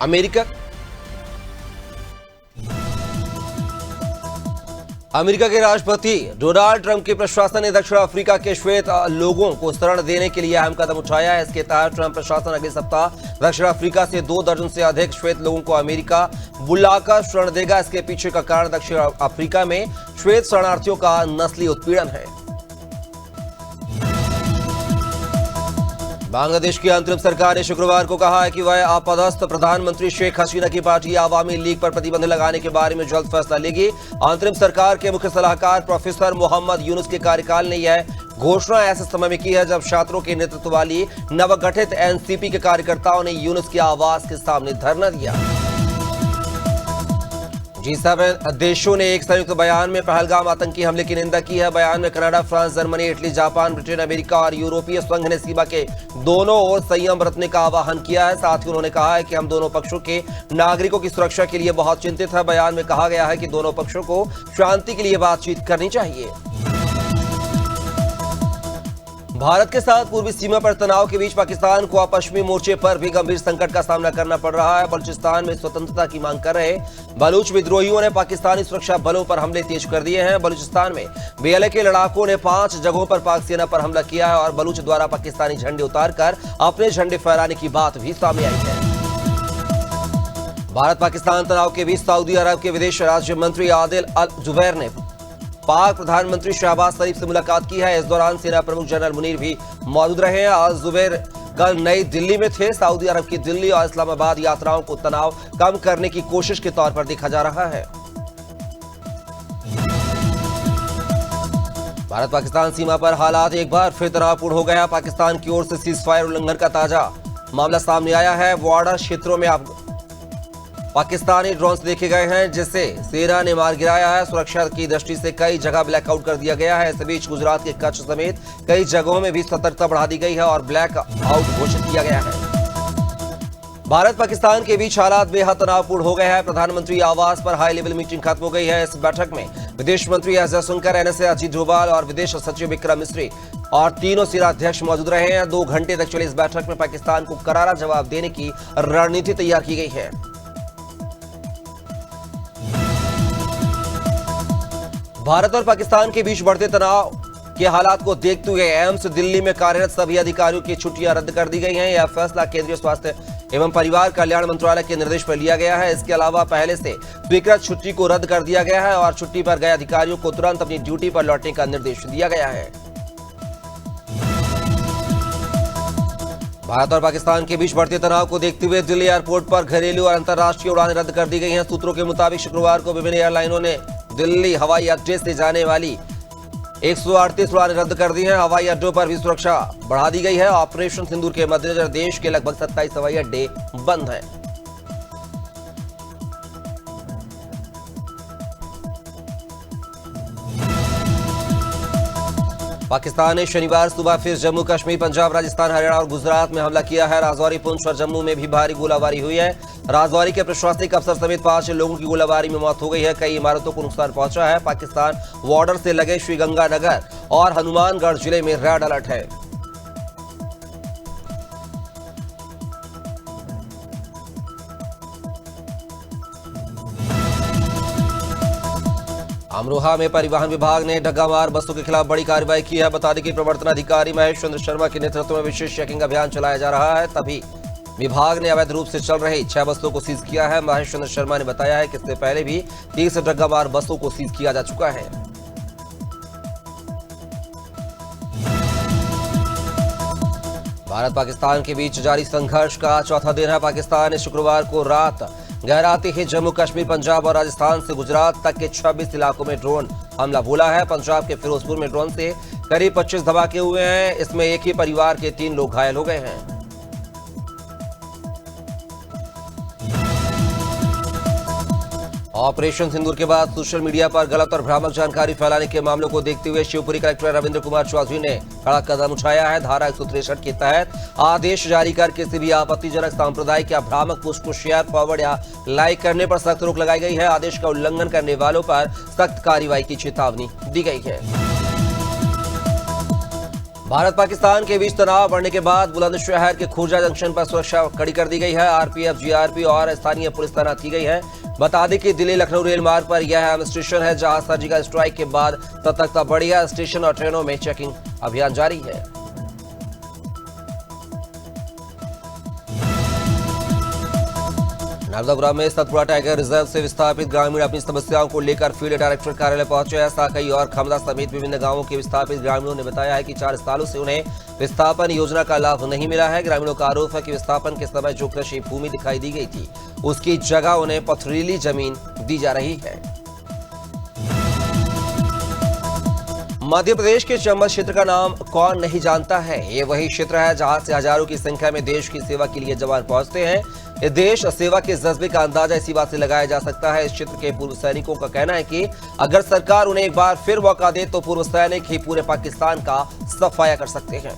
America के राष्ट्रपति Donald Trump के प्रशासन ने दक्षिण अफ्रीका के श्वेत लोगों को शरण देने के लिए अहम कदम उठाया है। इसके तहत ट्रंप प्रशासन अगले सप्ताह दक्षिण अफ्रीका से 2 दर्जन से अधिक श्वेत लोगों को अमेरिका बुलाकर शरण देगा। इसके पीछे का कारण दक्षिण अफ्रीका में श्वेत शरणार्थियों का नस्ली उत्पीड़न है। बांग्लादेश की अंतरिम सरकार ने शुक्रवार को कहा है कि वह अपदस्थ प्रधानमंत्री शेख हसीना की पार्टी आवामी लीग पर प्रतिबंध लगाने के बारे में जल्द फैसला लेगी। अंतरिम सरकार के मुख्य सलाहकार प्रोफेसर मोहम्मद यूनुस के कार्यकाल ने यह घोषणा ऐसे समय में की है जब छात्रों के नेतृत्व वाली नवगठित एनसीपी के कार्यकर्ताओं ने यूनुस के आवास के सामने धरना दिया। G7 देशों ने एक संयुक्त बयान में पहलगाम आतंकी हमले की निंदा की है। बयान में Canada, France, Germany, Italy, Japan, Britain, America और यूरोपीय संघ ने सीमा के दोनों ओर संयम बरतने का आह्वान किया है। साथ ही उन्होंने कहा है कि हम दोनों पक्षों के नागरिकों की सुरक्षा के लिए बहुत चिंतित है। बयान में कहा गया है कि दोनों पक्षों को शांति के लिए बातचीत करनी चाहिए। भारत के साथ पूर्वी सीमा पर तनाव के बीच पाकिस्तान को पश्चिमी मोर्चे पर भी गंभीर संकट का सामना करना पड़ रहा है। बलूचिस्तान में स्वतंत्रता की मांग कर रहे बलूच विद्रोहियों ने पाकिस्तानी सुरक्षा बलों पर हमले तेज कर दिए हैं। बलूचिस्तान में बीएलए के लड़ाकों ने 5 जगहों पर पाक सेना पर हमला किया है और बलूच द्वारा पाकिस्तानी झंडे उतारकर अपने झंडे फहराने की बात भी सामने आई है। भारत पाकिस्तान तनाव के बीच सऊदी अरब के विदेश राज्य मंत्री आदिल अल जुबैर ने पाक प्रधानमंत्री शहबाज शरीफ से मुलाकात की है। इस दौरान सेना प्रमुख जनरल मुनीर भी मौजूद रहे हैं। अल जुबैर कल नई दिल्ली में थे। सऊदी अरब की दिल्ली और इस्लामाबाद यात्राओं को तनाव कम करने की कोशिश के तौर पर देखा जा रहा है। भारत पाकिस्तान सीमा पर हालात एक बार फिर तनावपूर्ण हो गया। पाकिस्तान की ओर से सीज फायर उल्लंघन का ताजा मामला सामने आया है। बॉर्डर क्षेत्रों में पाकिस्तानी ड्रोन्स देखे गए हैं जिसे सेना ने मार गिराया है। सुरक्षा की दृष्टि से कई जगह ब्लैकआउट कर दिया गया है। इस बीच गुजरात के कच्छ समेत कई जगहों में भी सतर्कता बढ़ा दी गई है और ब्लैक आउट घोषित किया गया है। भारत पाकिस्तान के बीच हालात बेहद तनावपूर्ण हो गए हैं। प्रधानमंत्री आवास पर हाई लेवल मीटिंग खत्म हो गई है। इस बैठक में विदेश मंत्री एस जयशंकर, एनएसए अजीत डोभाल और विदेश सचिव विक्रम मिस्री और तीनों सेनाध्यक्ष मौजूद रहे हैं। 2 घंटे तक चली इस बैठक में पाकिस्तान को करारा जवाब देने की रणनीति तैयार की गई है। भारत और पाकिस्तान के बीच बढ़ते तनाव के हालात को देखते हुए एम्स दिल्ली में कार्यरत सभी अधिकारियों की छुट्टियां रद्द कर दी गई हैं। यह फैसला केंद्रीय स्वास्थ्य एवं परिवार कल्याण मंत्रालय के निर्देश पर लिया गया है। इसके अलावा पहले से स्वीकृत छुट्टी को रद्द कर दिया गया है और छुट्टी पर गए अधिकारियों को तुरंत अपनी ड्यूटी पर लौटने का निर्देश दिया गया है। भारत और पाकिस्तान के बीच बढ़ते तनाव को देखते हुए दिल्ली एयरपोर्ट पर घरेलू और अंतर्राष्ट्रीय उड़ानें रद्द कर दी गई हैं। सूत्रों के मुताबिक शुक्रवार को विभिन्न एयरलाइनों ने दिल्ली हवाई अड्डे से जाने वाली 138 उड़ानें रद्द कर दी हैं। हवाई अड्डों पर भी सुरक्षा बढ़ा दी गई है। ऑपरेशन सिंदूर के मद्देनजर देश के लगभग 27 हवाई अड्डे बंद हैं। पाकिस्तान ने शनिवार सुबह फिर जम्मू कश्मीर, पंजाब, राजस्थान, हरियाणा और गुजरात में हमला किया है। राजौरी, पुंछ और जम्मू में भी भारी गोलाबारी हुई है। राजौरी के प्रशासनिक अफसर समेत 5 लोगों की गोलाबारी में मौत हो गई है। कई इमारतों को नुकसान पहुंचा है। पाकिस्तान बॉर्डर से लगे श्रीगंगानगर और हनुमानगढ़ जिले में रेड अलर्ट है। अमरोहा में परिवहन विभाग ने डग्गामार बसों के खिलाफ बड़ी कार्रवाई की है। बता दें कि प्रवर्तन अधिकारी महेश चंद्र शर्मा के नेतृत्व में विशेष चेकिंग अभियान चलाया जा रहा है। तभी विभाग ने अवैध रूप से चल रही 6 बसों को सीज किया है। महेश चंद्र शर्मा ने बताया है कि इससे पहले भी 30 डग्गामार बसों को सीज किया जा चुका है। भारत पाकिस्तान के बीच जारी संघर्ष का चौथा दिन है। पाकिस्तान ने शुक्रवार को रात गहराते ही जम्मू कश्मीर, पंजाब और राजस्थान से गुजरात तक के 26 इलाकों में ड्रोन हमला बोला है। पंजाब के फिरोजपुर में ड्रोन से करीब 25 धमाके हुए हैं। इसमें एक ही परिवार के 3 लोग घायल हो गए हैं। ऑपरेशन सिंदूर के बाद सोशल मीडिया पर गलत और भ्रामक जानकारी फैलाने के मामलों को देखते हुए शिवपुरी कलेक्टर रविंद्र कुमार चौधरी ने कड़ा कदम उठाया है। धारा 163 के तहत आदेश जारी कर किसी भी आपत्तिजनक, सांप्रदायिक या भ्रामक पोस्ट को शेयर, फॉरवर्ड या लाइक करने पर सख्त रोक लगाई गई है। आदेश का उल्लंघन करने वालों पर सख्त कार्रवाई की चेतावनी दी गई है। भारत पाकिस्तान के बीच तनाव बढ़ने के बाद बुलंदशहर के खुर्जा जंक्शन पर सुरक्षा कड़ी कर दी गई है। आरपीएफ, जीआरपी और स्थानीय पुलिस तैनात की गई है। बता दें कि दिल्ली लखनऊ रेल मार्ग पर यह अहम स्टेशन है, जहां सर्जिकल स्ट्राइक के बाद सतर्कता बढ़ी है। स्टेशन और ट्रेनों में चेकिंग अभियान जारी है। नर्मदापुरम में सतपुड़ा टाइगर रिजर्व से विस्थापित ग्रामीण अपनी समस्याओं को लेकर फील्ड डायरेक्टर कार्यालय पहुंचे हैं। साकई और खमदा समेत विभिन्न गांवों के विस्थापित ग्रामीणों ने बताया है कि 4 सालों से उन्हें विस्थापन योजना का लाभ नहीं मिला है। ग्रामीणों का आरोप है कि विस्थापन के समय जो कृषि भूमि दिखाई दी गई थी, उसकी जगह उन्हें पथरीली जमीन दी जा रही है। मध्य प्रदेश के चंबल क्षेत्र का नाम कौन नहीं जानता है। ये वही क्षेत्र है जहां से हजारों की संख्या में देश की सेवा के लिए जवान पहुंचते हैं। ये देश सेवा के जज्बे का अंदाजा इसी बात से लगाया जा सकता है। इस क्षेत्र के पूर्व सैनिकों का कहना है कि अगर सरकार उन्हें एक बार फिर मौका दे तो पूर्व सैनिक ही पूरे पाकिस्तान का सफाया कर सकते हैं।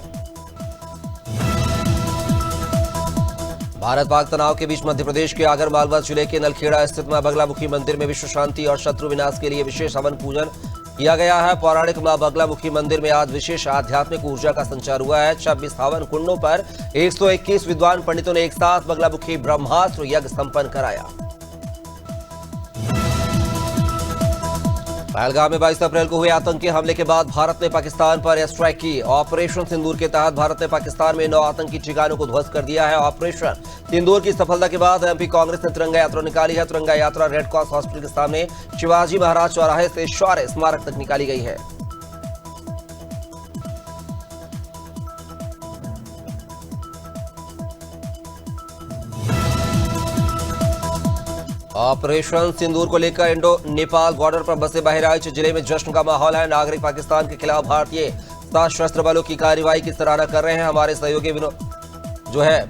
भारत पाक तनाव के बीच मध्य प्रदेश के आगर मालवा जिले के नलखेड़ा स्थित मां बगलामुखी मंदिर में विश्व शांति और शत्रु विनाश के लिए विशेष हवन पूजन किया गया है। पौराणिक मां बगलामुखी मंदिर में आज विशेष आध्यात्मिक ऊर्जा का संचार हुआ है। 26 हवन कुंडों पर 121 विद्वान पंडितों ने एक साथ बगलामुखी ब्रह्मास्त्र यज्ञ संपन्न कराया। पहलगाम में 22 अप्रैल को हुए आतंकी हमले के बाद भारत ने पाकिस्तान पर एयर स्ट्राइक की। ऑपरेशन सिंदूर के तहत भारत ने पाकिस्तान में 9 आतंकी ठिकानों को ध्वस्त कर दिया है। ऑपरेशन सिंदूर की सफलता के बाद एमपी कांग्रेस ने तिरंगा यात्रा निकाली है। तिरंगा यात्रा रेड क्रॉस हॉस्पिटल के सामने शिवाजी महाराज चौराहे से शौर्य स्मारक तक निकाली गई है। ऑपरेशन सिंदूर को लेकर इंडो नेपाल बॉर्डर पर बसे बहराइच जिले में जश्न का माहौल है। नागरिक पाकिस्तान के खिलाफ भारतीय सशस्त्र बलों की कार्रवाई की सराहना कर रहे हैं। हमारे सहयोगी जो है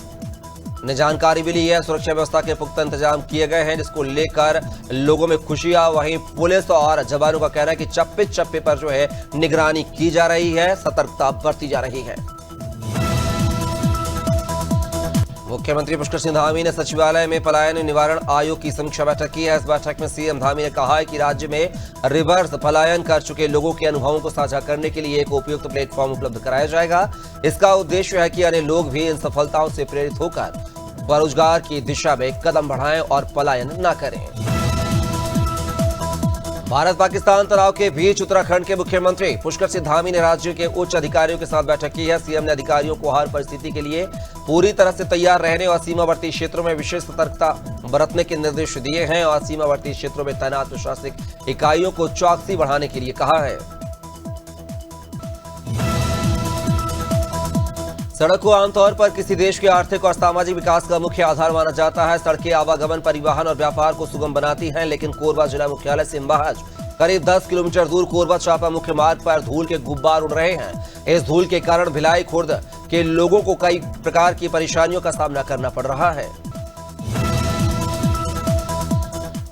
ने जानकारी भी ली है। सुरक्षा व्यवस्था के पुख्ता इंतजाम किए गए हैं, जिसको लेकर लोगों में खुशियां। वहीं पुलिस और जवानों का कहना है कि चप्पे चप्पे पर जो है निगरानी की जा रही है, सतर्कता बरती जा रही है। मुख्यमंत्री पुष्कर सिंह धामी ने सचिवालय में पलायन निवारण आयोग की समीक्षा बैठक की है। इस बैठक में सीएम धामी ने कहा है कि राज्य में रिवर्स पलायन कर चुके लोगों के अनुभवों को साझा करने के लिए एक उपयुक्त प्लेटफॉर्म उपलब्ध कराया जाएगा। इसका उद्देश्य है कि अन्य लोग भी इन सफलताओं से प्रेरित होकर स्वरोजगार की दिशा में कदम बढ़ाएं और पलायन न करें। भारत पाकिस्तान तनाव के बीच उत्तराखंड के मुख्यमंत्री पुष्कर सिंह धामी ने राज्य के उच्च अधिकारियों के साथ बैठक की है। सीएम ने अधिकारियों को हर परिस्थिति के लिए पूरी तरह से तैयार रहने और सीमावर्ती क्षेत्रों में विशेष सतर्कता बरतने के निर्देश दिए हैं और सीमावर्ती क्षेत्रों में तैनात प्रशासनिक इकाइयों को चौकसी बढ़ाने के लिए कहा है। सड़क को आमतौर पर किसी देश के आर्थिक और सामाजिक विकास का मुख्य आधार माना जाता है। सड़कें आवागमन, परिवहन और व्यापार को सुगम बनाती हैं, लेकिन कोरबा जिला मुख्यालय से महज करीब 10 किलोमीटर दूर कोरबा चापा मुख्य मार्ग पर धूल के गुब्बार उड़ रहे हैं। इस धूल के कारण भिलाई खुर्द के लोगों को कई प्रकार की परेशानियों का सामना करना पड़ रहा है।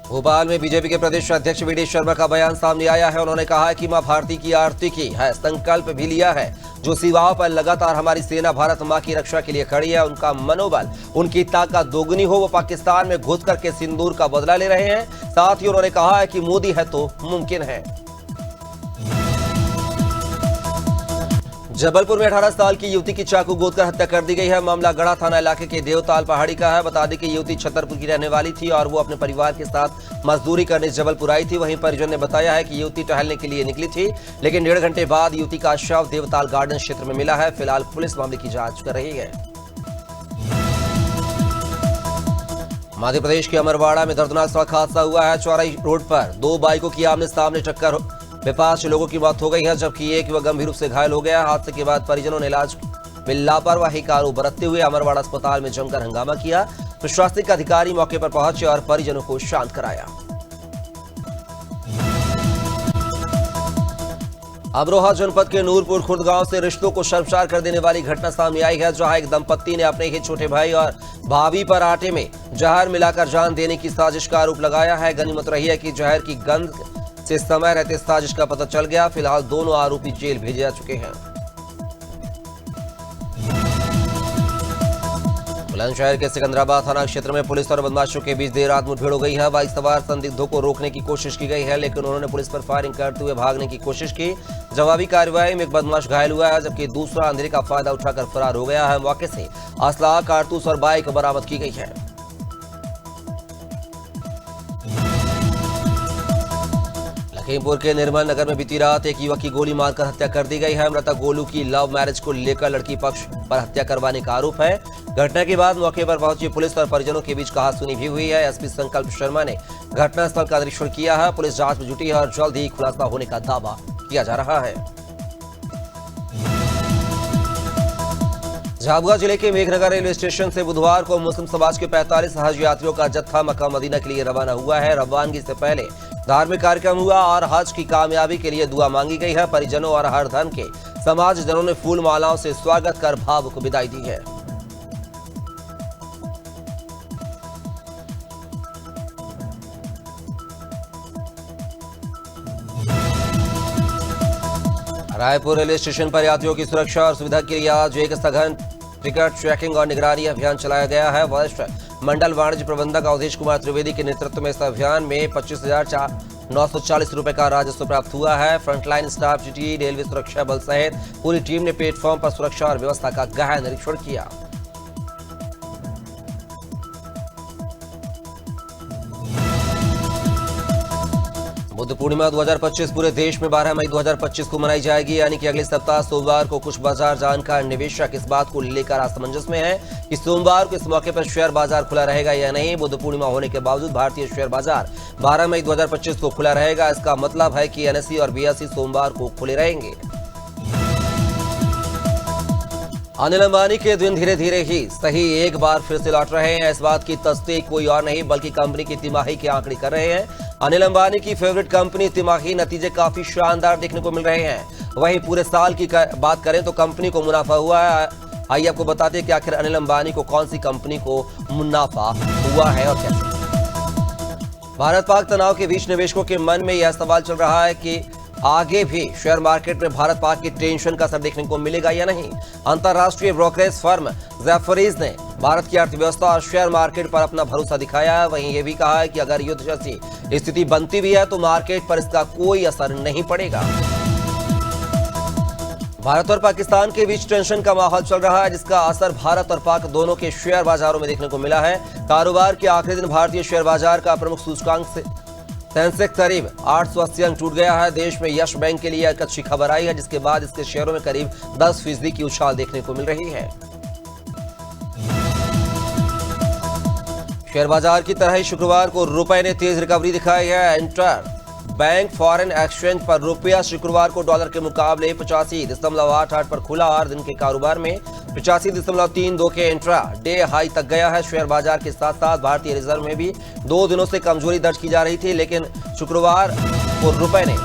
भोपाल में बीजेपी के प्रदेश अध्यक्ष वी डी शर्मा का बयान सामने आया है। उन्होंने कहा है कि मां भारती की आरती की है, संकल्प भी लिया है। जो सीमाओं पर लगातार हमारी सेना भारत मां की रक्षा के लिए खड़ी है, उनका मनोबल, उनकी ताकत दोगुनी हो। वो पाकिस्तान में घुस करके सिंदूर का बदला ले रहे हैं। साथ ही उन्होंने कहा है कि मोदी है तो मुमकिन है। जबलपुर में 18 साल की युवती की चाकू गोदकर हत्या कर दी गई है। मामला गढ़ा थाना इलाके के देवताल पहाड़ी का है। बता दें कि युवती छतरपुर की रहने वाली थी और वो अपने परिवार के साथ मजदूरी करने जबलपुर आई थी। वहीं परिजन ने बताया है कि युवती टहलने के लिए निकली थी, लेकिन 1.5 घंटे बाद युवती का शव देवताल गार्डन क्षेत्र में मिला है। फिलहाल पुलिस मामले की जांच कर रही है। मध्य प्रदेश के अमरवाड़ा में दर्दनाक सड़क हादसा हुआ है। चौराई रोड पर 2 बाइकों की आमने सामने टक्कर में 5 लोगों की मौत हो गई है, जबकि एक युवक गंभीर रूप से घायल हो गया। हादसे के बाद परिजनों ने इलाज में लापरवाही का आरोप बरतते हुए अमरवाड़ा अस्पताल में जमकर हंगामा किया। प्रशासनिक अधिकारी मौके पर पहुंचे और परिजनों को शांत कराया। अमरोहा जनपद के नूरपुर खुर्द गांव से रिश्तों को शर्मसार कर देने वाली घटना सामने आई है, जहां एक दंपत्ति ने अपने ही छोटे भाई और भाभी पर आटे में जहर मिलाकर जान देने की साजिश का आरोप लगाया है। गनीमत रही है कि जहर की गंध से समय रहते साजिश का पता चल गया। फिलहाल दोनों आरोपी जेल भेजे जा चुके हैं। बुलंदशहर के सिकंदराबाद थाना क्षेत्र में पुलिस और बदमाशों के बीच देर रात मुठभेड़ हो गई है। बाइक सवार संदिग्धों को रोकने की कोशिश की गई है, लेकिन उन्होंने पुलिस पर फायरिंग करते हुए भागने की कोशिश की। जवाबी कार्रवाई में एक बदमाश घायल हुआ है, जबकि दूसरा अंधेरे का फायदा उठाकर फरार हो गया है। मौके से असला, कारतूस और बाइक बरामद की गई है। लखीमपुर के निर्मल नगर में बीती रात एक युवक की गोली मारकर हत्या कर दी गई है। मृतक गोलू की लव मैरिज को लेकर लड़की पक्ष पर हत्या करवाने का आरोप है। घटना के बाद मौके पर पहुंची पुलिस और परिजनों के बीच कहासुनी भी हुई है। एसपी संकल्प शर्मा ने घटनास्थल का निरीक्षण किया है। पुलिस जांच में जुटी है और जल्द ही खुलासा होने का दावा किया जा रहा है। झाबुआ जिले के मेघनगर रेलवे स्टेशन से बुधवार को मुस्लिम समाज के 45 हज यात्रियों का जत्था मक्का मदीना के लिए रवाना हुआ है। रवानगी से पहले धार्मिक कार्यक्रम हुआ और हज की कामयाबी के लिए दुआ मांगी गई है। परिजनों और हर धर्म के समाजजनों ने फूल मालाओं से स्वागत कर भावुक विदाई दी है। रायपुर रेलवे स्टेशन पर यात्रियों की सुरक्षा और सुविधा के लिए आज एक सघन टिकट चेकिंग और निगरानी अभियान चलाया गया है। वरिष्ठ मंडल वाणिज्य प्रबंधक अवधेश कुमार त्रिवेदी के नेतृत्व में इस अभियान में 25,940 रुपए का राजस्व प्राप्त हुआ है। फ्रंटलाइन स्टाफ, जीटी, रेलवे सुरक्षा बल सहित पूरी टीम ने प्लेटफॉर्म पर सुरक्षा और व्यवस्था का गहन निरीक्षण किया। बुद्ध पूर्णिमा 2025 पूरे देश में 12 मई 2025 को मनाई जाएगी, यानी कि अगले सप्ताह सोमवार को। कुछ बाजार जानकार निवेशक इस बात को लेकर असमंजस में हैं कि सोमवार को इस मौके पर शेयर बाजार खुला रहेगा या नहीं। बुद्ध पूर्णिमा होने के बावजूद भारतीय शेयर बाजार 12 मई 2025 को खुला रहेगा। इसका मतलब है कि एनएसई और बीएसई सोमवार को खुले रहेंगे। अनिल अंबानी के दिन धीरे धीरे ही सही एक बार फिर से लौट रहे हैं। इस बात की तस्दीक कोई और नहीं बल्कि कंपनी की तिमाही के आंकड़े कर रहे हैं। अनिल अंबानी की फेवरेट कंपनी तिमाही नतीजे काफी शानदार देखने को मिल रहे हैं। वहीं पूरे साल की बात करें तो कंपनी को मुनाफा हुआ है। आइए आपको बताते हैं कि आखिर अनिल अंबानी को कौन सी कंपनी को मुनाफा हुआ है और कैसे। भारत पाक तनाव के बीच निवेशकों के मन में यह सवाल चल रहा है कि आगे भी शेयर मार्केट में भारत पाक की टेंशन का असर देखने को मिलेगा या नहीं। अंतरराष्ट्रीय ब्रोकरेज फर्म जेफरीज ने भारत की अर्थव्यवस्था और शेयर मार्केट पर अपना भरोसा दिखाया है। वहीं यह भी कहा है कि अगर युद्ध जैसी स्थिति बनती भी है तो मार्केट पर इसका कोई असर नहीं पड़ेगा। भारत और पाकिस्तान के बीच टेंशन का माहौल चल रहा है, जिसका असर भारत और पाक दोनों के शेयर बाजारों में देखने को मिला है। कारोबार के आखिरी दिन भारतीय शेयर बाजार का प्रमुख सूचकांक सेंसेक्स करीब 880 अंक टूट गया है। देश में यश बैंक के लिए एक अच्छी खबर आई है, जिसके बाद इसके शेयरों में करीब 10% की उछाल देखने को मिल रही है। शेयर बाजार की तरह ही शुक्रवार को रुपए ने तेज रिकवरी दिखाई है। इंटर बैंक फॉरेन एक्सचेंज पर रुपया शुक्रवार को डॉलर के मुकाबले 85.88 पर खुला और दिन के कारोबार में 85.32 के इंट्रा डे हाई तक गया है। शेयर बाजार के साथ साथ भारतीय रिजर्व में भी 2 दिनों से कमजोरी दर्ज की जा रही थी, लेकिन शुक्रवार को रुपए ने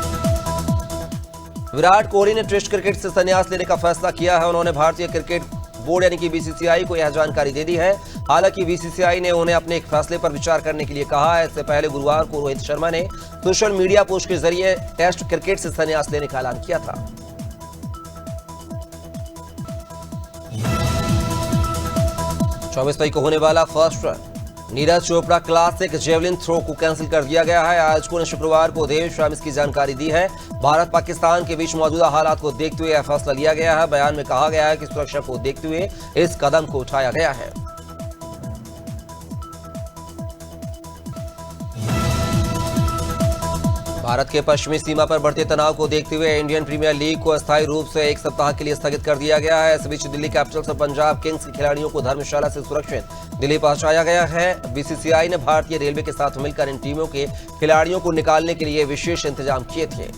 विराट कोहली ने टेस्ट क्रिकेट से संन्यास लेने का फैसला किया है। उन्होंने भारतीय क्रिकेट बोर्ड यानी कि बीसीसीआई को यह जानकारी दे दी है। हालांकि बीसीसीआई ने उन्हें अपने एक फैसले पर विचार करने के लिए कहा है। इससे पहले गुरुवार को रोहित शर्मा ने सोशल मीडिया पोस्ट के जरिए टेस्ट क्रिकेट से संन्यास लेने का ऐलान किया था। चौबीस मई को होने वाला first Neeraj Chopra classic javelin throw को कैंसिल कर दिया गया है। आयोजकों ने शुक्रवार को देर शाम इसकी जानकारी दी है। भारत पाकिस्तान के बीच मौजूदा हालात को देखते हुए यह फैसला लिया गया है। बयान में कहा गया है कि सुरक्षा को देखते हुए इस कदम को उठाया गया है। भारत के पश्चिमी सीमा पर बढ़ते तनाव को देखते हुए इंडियन प्रीमियर लीग को अस्थायी रूप से एक सप्ताह के लिए स्थगित कर दिया गया है। इस बीच दिल्ली कैपिटल्स और पंजाब किंग्स के खिलाड़ियों को धर्मशाला से सुरक्षित दिल्ली पहुंचाया गया है। बीसीसीआई ने भारतीय रेलवे के साथ मिलकर इन टीमों के खिलाड़ियों को निकालने के लिए विशेष इंतजाम किए थे।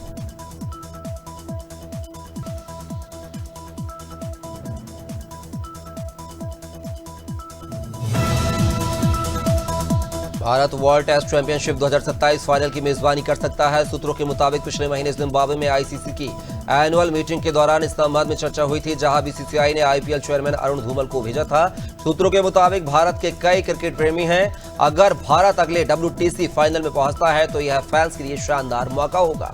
Bharat world test championship 2027 final की मेजबानी कर सकता है। सूत्रों के मुताबिक पिछले महीने जिम्बाब्वे में आईसीसी की एनुअल मीटिंग के दौरान इस संबंध में चर्चा हुई थी, जहां बीसीसीआई ने आईपीएल चेयरमैन अरुण धूमल को भेजा था। सूत्रों के मुताबिक भारत के कई क्रिकेट प्रेमी हैं। अगर भारत अगले WTC फाइनल में पहुंचता है तो यह फैंस के लिए शानदार मौका होगा।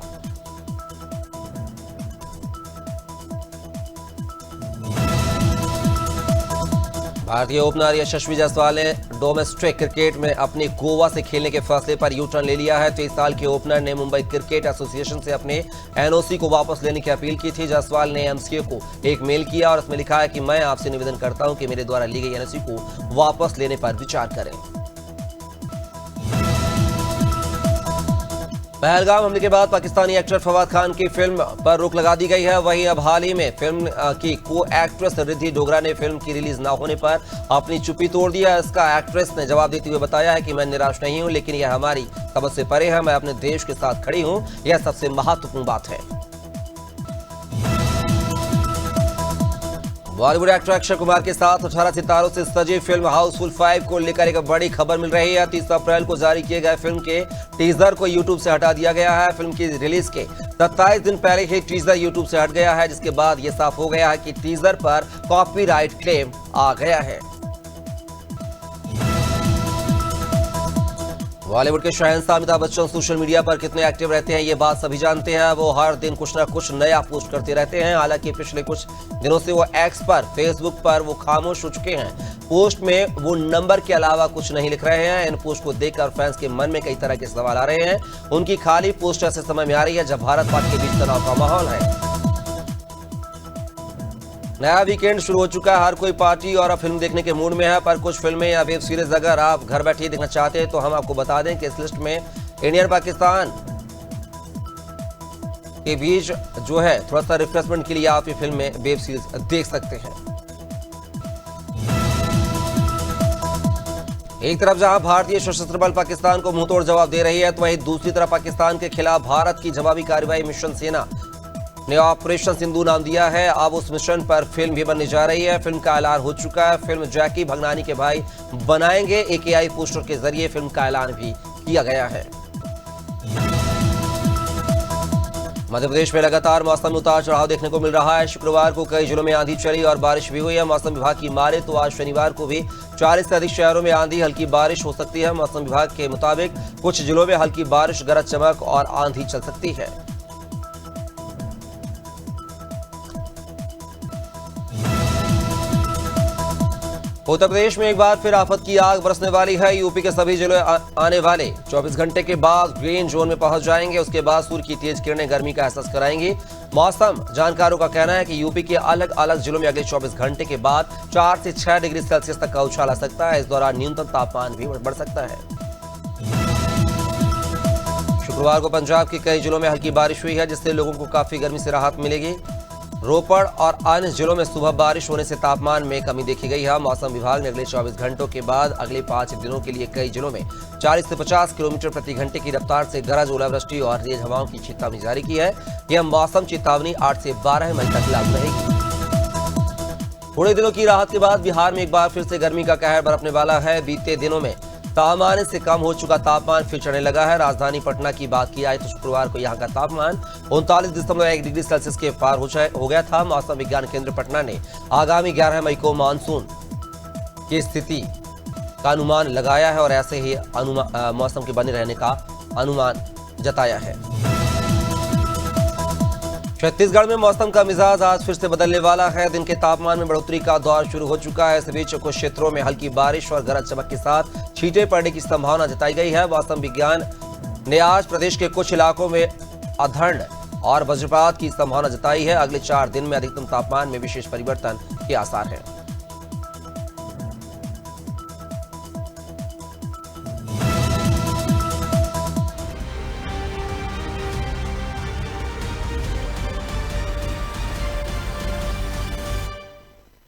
भारतीय ओपनर यशस्वी जायसवाल ने डोमेस्टिक क्रिकेट में अपने गोवा से खेलने के फैसले पर यू टर्न ले लिया है। 23 साल के ओपनर ने मुंबई क्रिकेट एसोसिएशन से अपने एनओसी को वापस लेने की अपील की थी। जायसवाल ने एमसीए को एक मेल किया और उसमें लिखा है कि मैं आपसे निवेदन करता हूं कि मेरे द्वारा ली गई एनओसी को वापस लेने पर विचार करें। पहलगाम हमले के बाद पाकिस्तानी एक्टर फवाद खान की फिल्म पर रोक लगा दी गई है। वहीं अब हाल ही में फिल्म की को एक्ट्रेस रिद्धि डोगरा ने फिल्म की रिलीज न होने पर अपनी चुप्पी तोड़ दिया। इसका एक्ट्रेस ने जवाब देते हुए बताया है कि मैं निराश नहीं हूं, लेकिन यह हमारी समझ से परे है। मैं अपने देश के साथ खड़ी हूं, यह सबसे महत्वपूर्ण बात है। बॉलीवुड एक्टर अक्षय कुमार के साथ 18 सितारों से सजी फिल्म हाउसफुल 5 को लेकर एक बड़ी खबर मिल रही है। 30 अप्रैल को जारी किए गए फिल्म के टीजर को यूट्यूब से हटा दिया गया है। फिल्म की रिलीज के 27 दिन पहले ही टीजर यूट्यूब से हट गया है, जिसके बाद यह साफ हो गया है कि टीजर पर कॉपीराइट क्लेम आ गया है। बॉलीवुड के शहंशाह अमिताभ बच्चन सोशल मीडिया पर कितने एक्टिव रहते हैं, ये बात सभी जानते हैं। वो हर दिन कुछ ना कुछ नया पोस्ट करते रहते हैं। हालांकि पिछले कुछ दिनों से वो एक्स पर, फेसबुक पर वो खामोश हो चुके हैं। पोस्ट में वो नंबर के अलावा कुछ नहीं लिख रहे हैं। इन पोस्ट को देखकर फैंस के मन में कई तरह के सवाल आ रहे हैं। उनकी खाली पोस्ट ऐसे समय में आ रही है जब भारत पाक के बीच तनाव का माहौल है। नया वीकेंड शुरू हो चुका है। हर कोई पार्टी और फिल्म देखने के मूड में है, पर कुछ फिल्में या वेब सीरीज अगर आप घर बैठे देखना चाहते हैं तो हम आपको बता दें कि इस लिस्ट में इंडियन पाकिस्तान के बीच जो है थोड़ा सा रिफ्रेशमेंट के लिए आप ये फिल्में वेब सीरीज देख सकते हैं। एक तरफ जहां भारतीय सशस्त्र बल पाकिस्तान को मुंहतोड़ जवाब दे रही है, तो वहीं दूसरी तरफ पाकिस्तान के खिलाफ भारत की जवाबी कार्रवाई मिशन सेना ने ऑपरेशन सिंधु नाम दिया है। अब उस मिशन पर फिल्म भी बनने जा रही है। फिल्म का ऐलान हो चुका है। फिल्म जैकी भगनानी के भाई बनाएंगे। AKI पोस्टर के जरिए फिल्म का ऐलान भी किया गया है। मध्य प्रदेश में लगातार मौसम में उतार चढ़ाव देखने को मिल रहा है। शुक्रवार को कई जिलों में आंधी चली और बारिश भी हुई है। मौसम विभाग की माने तो आज शनिवार को भी 40 से अधिक शहरों में आंधी हल्की बारिश हो सकती है। मौसम विभाग के मुताबिक कुछ जिलों में हल्की बारिश, गरज चमक और आंधी चल सकती है। उत्तर प्रदेश में एक बार फिर आफत की आग बरसने वाली है। यूपी के सभी जिले आने वाले 24 घंटे के बाद ग्रीन जोन में पहुंच जाएंगे। उसके बाद सूर्य की तेज किरणें गर्मी का एहसास कराएंगी। मौसम जानकारों का कहना है कि यूपी के अलग अलग जिलों में अगले 24 घंटे के बाद 4 से 6 डिग्री सेल्सियस तक का उछाल आ सकता है। इस दौरान न्यूनतम तापमान भी बढ़ सकता है। शुक्रवार को पंजाब के कई जिलों में हल्की बारिश हुई है, जिससे लोगों को काफी गर्मी से राहत मिलेगी। रोपड़ और अन्य जिलों में सुबह बारिश होने से तापमान में कमी देखी गई है। मौसम विभाग ने अगले 24 घंटों के बाद अगले 5 दिनों के लिए कई जिलों में 40 से 50 किलोमीटर प्रति घंटे की रफ्तार से गरज, ओलावृष्टि और तेज हवाओं की चेतावनी जारी की है। यह मौसम चेतावनी 8 से 12 मई तक लागू रहेगी। थोड़े दिनों की राहत के बाद बिहार में एक बार फिर से गर्मी का कहर बरपने वाला है। बीते दिनों में सामान्य से कम हो चुका तापमान फिर चढ़ने लगा है। राजधानी पटना की बात की जाए तो शुक्रवार को यहां का तापमान 39.1 डिग्री सेल्सियस के पार हो गया था। मौसम विज्ञान केंद्र पटना ने आगामी 11 मई को मानसून की स्थिति का अनुमान लगाया है और ऐसे ही मौसम के बने रहने का अनुमान जताया है। छत्तीसगढ़ में मौसम का मिजाज आज फिर से बदलने वाला है। दिन के तापमान में बढ़ोतरी का दौर शुरू हो चुका है। इस बीच कुछ क्षेत्रों में हल्की बारिश और गरज चमक के साथ छींटे पड़ने की संभावना जताई गई है। मौसम विज्ञान ने आज प्रदेश के कुछ इलाकों में अंधड़ और वज्रपात की संभावना जताई है। अगले 4 दिन में अधिकतम तापमान में विशेष परिवर्तन के आसार हैं।